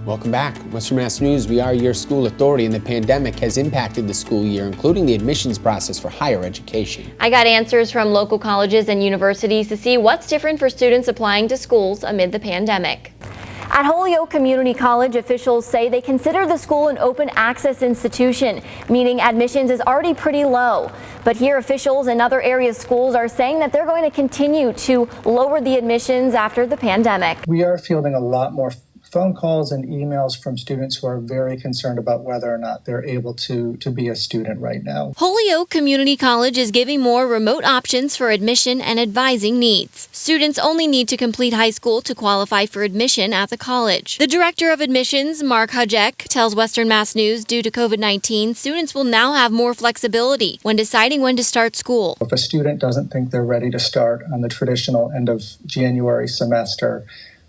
Welcome back. Western Mass News, we are your school authority, and the pandemic has impacted the school year, including the admissions process for higher education. I got answers from local colleges and universities to see what's different for students applying to schools amid the pandemic. At Holyoke Community College, officials say they consider the school an open access institution, meaning admissions is already pretty low. But here, officials in other area schools are saying that they're going to continue to lower the admissions after the pandemic. We are fielding a lot more phone calls and emails from students who are very concerned about whether or not they're able to be a student right now. Holyoke Community College is giving more remote options for admission and advising needs. Students only need to complete high school to qualify for admission at the college. The director of admissions, Mark Hajek, tells Western Mass News due to COVID-19, students will now have more flexibility when deciding when to start school. If a student doesn't think they're ready to start on the traditional end of January semester,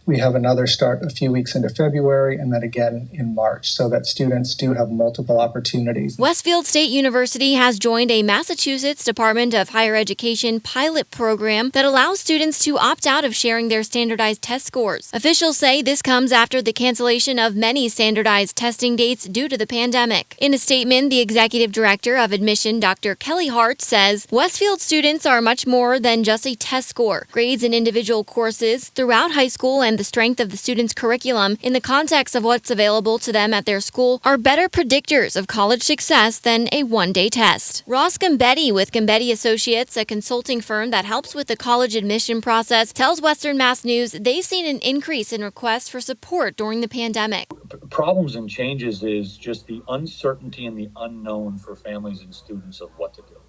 we have another start a few weeks into February and then again in March, so that students do have multiple opportunities. Westfield State University has joined a Massachusetts Department of Higher Education pilot program that allows students to opt out of sharing their standardized test scores. Officials say this comes after the cancellation of many standardized testing dates due to the pandemic. In a statement, the executive director of admission, Dr. Kelly Hart, says Westfield students are much more than just a test score. Grades in individual courses throughout high school and the strength of the student's curriculum in the context of what's available to them at their school are better predictors of college success than a one-day test. Ross Gambetti with Gambetti Associates, a consulting firm that helps with the college admission process, tells Western Mass News they've seen an increase in requests for support during the pandemic. Problems and changes is just the uncertainty and the unknown for families and students of what to do.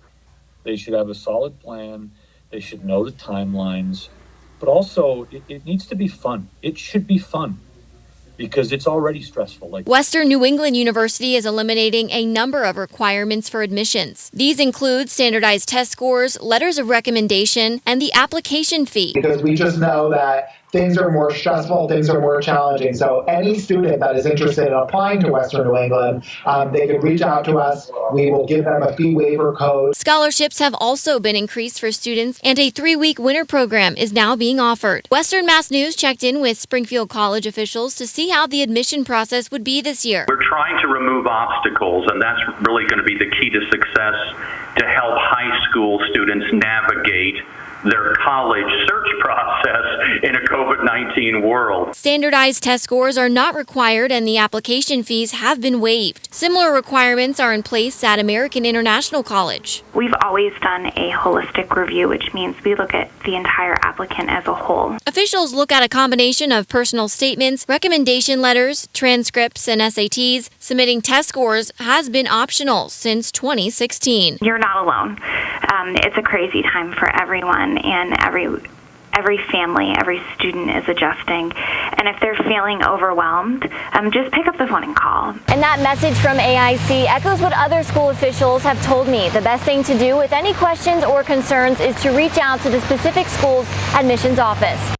They should have a solid plan. They should know the timelines. But also, it needs to be fun. It should be fun because it's already stressful. Western New England University is eliminating a number of requirements for admissions. These include standardized test scores, letters of recommendation, and the application fee. Because we just know that things are more stressful, things are more challenging. So any student that is interested in applying to Western New England, they can reach out to us. We will give them a fee waiver code. Scholarships have also been increased for students, and a 3-week winter program is now being offered. Western Mass News checked in with Springfield College officials to see how the admission process would be this year. We're trying to remove obstacles, and that's really going to be the key to success to help high school students navigate their college search process in a COVID-19 world. Standardized test scores are not required and the application fees have been waived. Similar requirements are in place at American International College. We've always done a holistic review, which means we look at the entire applicant as a whole. Officials look at a combination of personal statements, recommendation letters, transcripts, and SATs. Submitting test scores has been optional since 2016. You're not alone. It's a crazy time for everyone, and every family, every student is adjusting. And if they're feeling overwhelmed, just pick up the phone and call. And that message from AIC echoes what other school officials have told me. The best thing to do with any questions or concerns is to reach out to the specific school's admissions office.